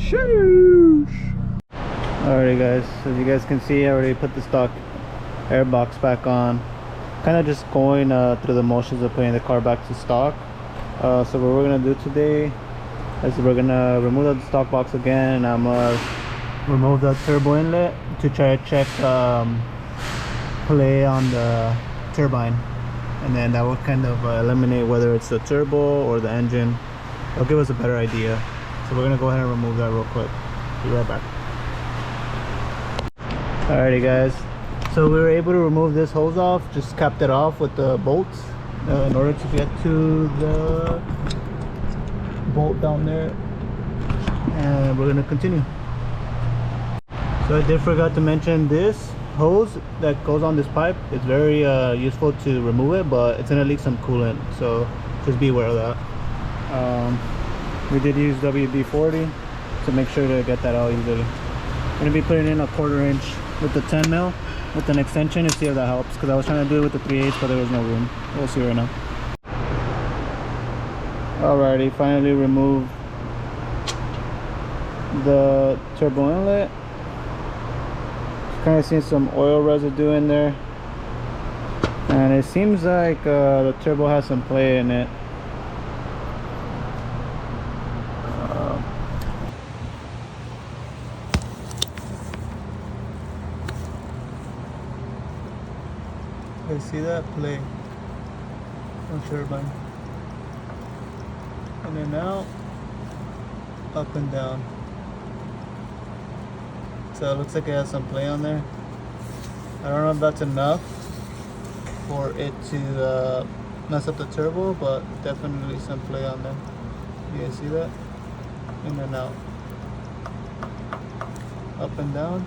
Sheesh. Alrighty guys, as you guys can see, I already put the stock air box back on. Kind of just going through the motions of putting the car back to stock. So what we're gonna do today is we're gonna remove the stock box again, and I'm gonna remove the turbo inlet to try to check play on the turbine, and then that will kind of eliminate whether it's the turbo or the engine. It'll give us a better idea. So we're gonna go ahead and remove that real quick. Be right back. Alrighty guys, so we were able to remove this hose off, just capped it off with the bolts in order to get to the bolt down there, and we're gonna continue. So I did forgot to mention this hose that goes on this pipe. It's very useful to remove it, but it's gonna leak some coolant, so just be aware of that. We did use WD-40 to make sure to get that out easily. I'm gonna be putting in a 1/4 inch with the 10 mil with an extension to see if that helps, because I was trying to do it with the 3/8, but there was no room. We'll see right now. Alrighty, finally removed the turbo inlet. Kind of seeing some oil residue in there, and it seems like the turbo has some play in it. I see that play on turbine, and then now up and down. So it looks like it has some play on there. I don't know if that's enough for it to mess up the turbo, but definitely some play on there. You guys see that? In and out, up and down.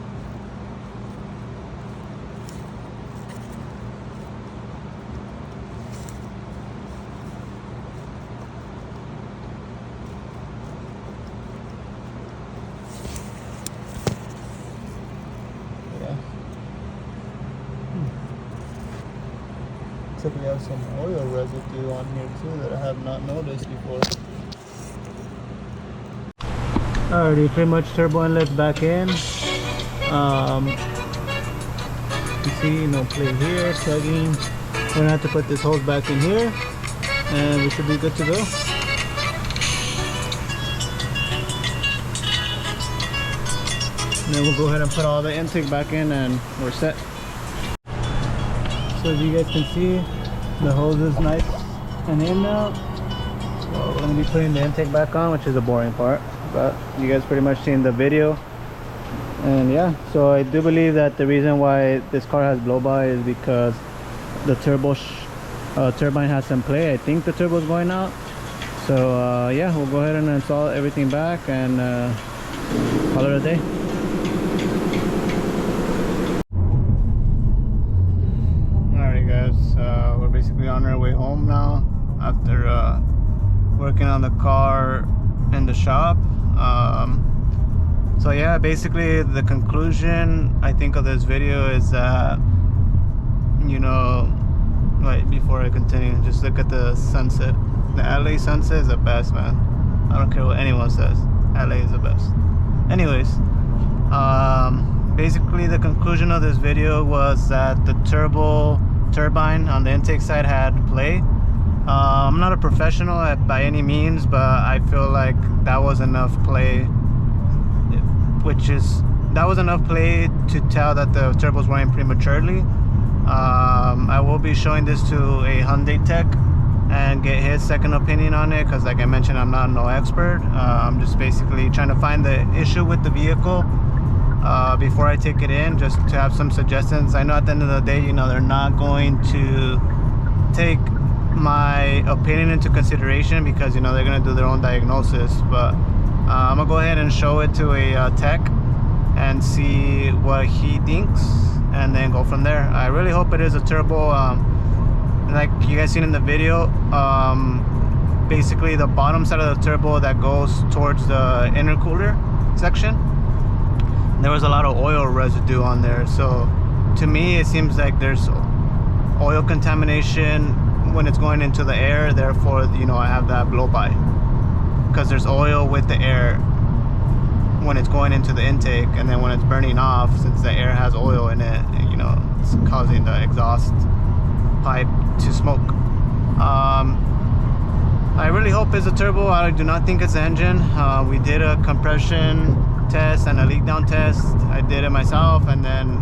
Looks like we have some oil residue on here too that I have not noticed before. Alrighty, pretty much turbo inlet's back in. You see, no play here, tugging. We're gonna have to put this hose back in here, and we should be good to go. And then we'll go ahead and put all the intake back in, and we're set. So as you guys can see, the hose is nice and in now. So we're going to be putting the intake back on, which is the boring part, but you guys pretty much seen the video. And yeah, so I do believe that the reason why this car has blow by is because the turbo turbine has some play. I think the turbo is going out. So yeah, we'll go ahead and install everything back and call it a day. We're basically on our way home now after working on the car in the shop. So yeah, basically the conclusion I think of this video is that, you know, wait, before I continue, just look at the sunset. The LA sunset is the best, man. I don't care what anyone says, LA is the best. Anyways, basically the conclusion of this video was that the turbine on the intake side had play. I'm not a professional by any means, but I feel like that was enough play, that was enough play to tell that the turbo was running prematurely. I will be showing this to a Hyundai tech and get his second opinion on it, because like I mentioned, I'm not no expert. I'm just basically trying to find the issue with the vehicle before I take it in, just to have some suggestions. I know at the end of the day, you know, they're not going to take my opinion into consideration, because, you know, they're going to do their own diagnosis. But I'm going to go ahead and show it to a tech and see what he thinks, and then go from there. I really hope it is a turbo. Like you guys seen in the video, basically the bottom side of the turbo that goes towards the intercooler section, there was a lot of oil residue on there. So to me it seems like there's oil contamination when it's going into the air, therefore, you know, I have that blow by, because there's oil with the air when it's going into the intake, and then when it's burning off, since the air has oil in it, you know, it's causing the exhaust pipe to smoke. I really hope it's a turbo. I do not think it's the engine. We did a compression test and a leak down test. I did it myself, and then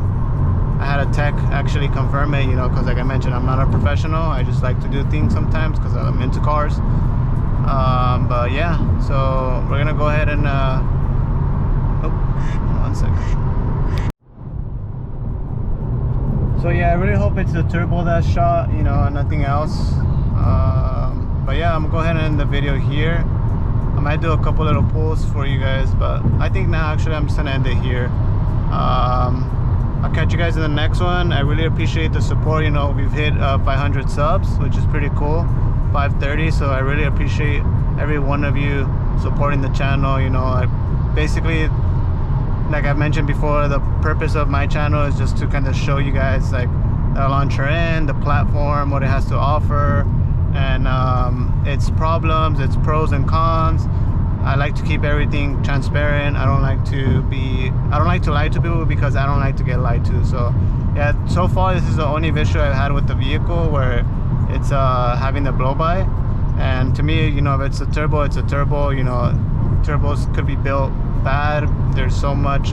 I had a tech actually confirm it, you know, because like I mentioned, I'm not a professional. I just like to do things sometimes because I'm into cars. But yeah, so we're gonna go ahead and oh, 1 second. So yeah, I really hope it's the turbo that's shot, you know, and nothing else. But yeah, I'm gonna go ahead and end the video here. I might do a couple little pulls for you guys, but I think now actually I'm just gonna end it here. I'll catch you guys in the next one. I really appreciate the support. You know, we've hit 500 subs, which is pretty cool. 530, so I really appreciate every one of you supporting the channel. You know, I basically, like I mentioned before, the purpose of my channel is just to kind of show you guys like the Elantra N, the platform, what it has to offer, and its problems, its pros and cons. I like to keep everything transparent. I don't like to lie to people because I don't like to get lied to. So yeah, so far this is the only issue I've had with the vehicle, where it's having the blow by. And to me, you know, if it's a turbo, it's a turbo. You know, turbos could be built bad. There's so much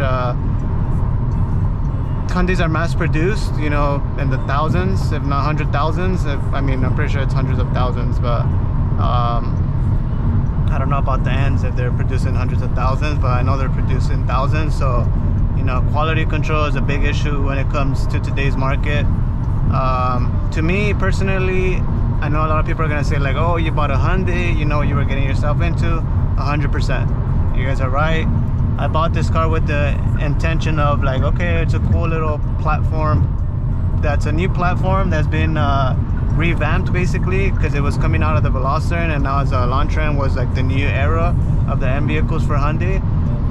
Hyundais are mass produced, you know, in the thousands, if not 100,000s. I mean, I'm pretty sure it's hundreds of thousands, but I don't know about the ends if they're producing hundreds of thousands, but I know they're producing thousands. So, you know, quality control is a big issue when it comes to today's market. To me personally, I know a lot of people are gonna say like, oh, you bought a Hyundai, you know what you were getting yourself into. 100%, you guys are right. I bought this car with the intention of like, okay, it's a cool little platform. That's a new platform that's been revamped basically, because it was coming out of the Veloster, and now as a Elantra was like the new era of the M vehicles for Hyundai.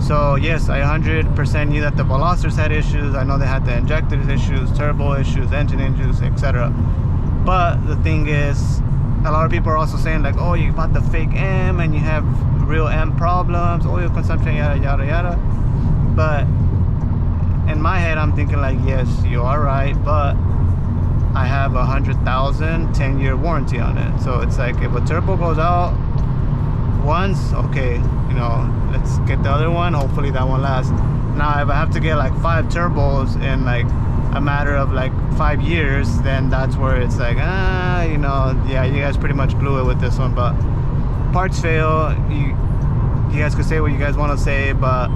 So yes, I 100% knew that the Velosters had issues. I know they had the injectors issues, turbo issues, engine issues, etc. But the thing is, a lot of people are also saying like, oh, you bought the fake M and you have real M problems, oil consumption, yada yada yada. But in my head, I'm thinking like, yes, you are right, but I have 100,000 10-year warranty on it. So it's like, if a turbo goes out once, okay, you know, let's get the other one, hopefully that one lasts. Now if I have to get like 5 turbos in like a matter of like 5 years, then that's where it's like, you know, yeah, you guys pretty much blew it with this one. But parts fail, you guys could say what you guys want to say, but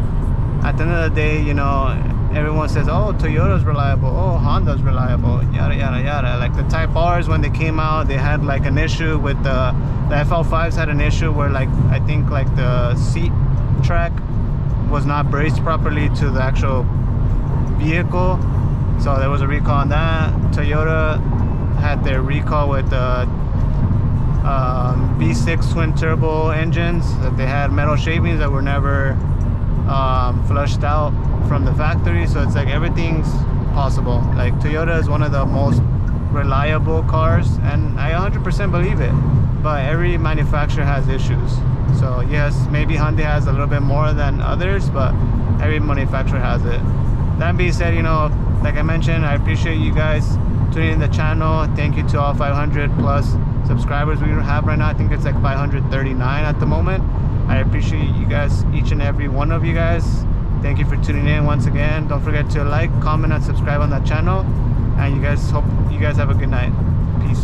at the end of the day, you know, everyone says, oh, Toyota's reliable, oh, Honda's reliable, yada yada yada. Like the Type R's, when they came out, they had like an issue with the FL5s had an issue where like, I think like the seat track was not braced properly to the actual vehicle, so there was a recall on that. Toyota had their recall with the V6 twin turbo engines, that they had metal shavings that were never flushed out from the factory. So it's like everything's possible. Like Toyota is one of the most reliable cars, and I 100% believe it, but every manufacturer has issues. So yes, maybe Hyundai has a little bit more than others, but every manufacturer has it. That being said, you know, like I mentioned, I appreciate you guys tuning in the channel. Thank you to all 500 plus subscribers we have right now. I think it's like 539 at the moment. I appreciate you guys, each and every one of you guys. Thank you for tuning in once again. Don't forget to like, comment, and subscribe on that channel. And you guys, hope you guys have a good night. Peace.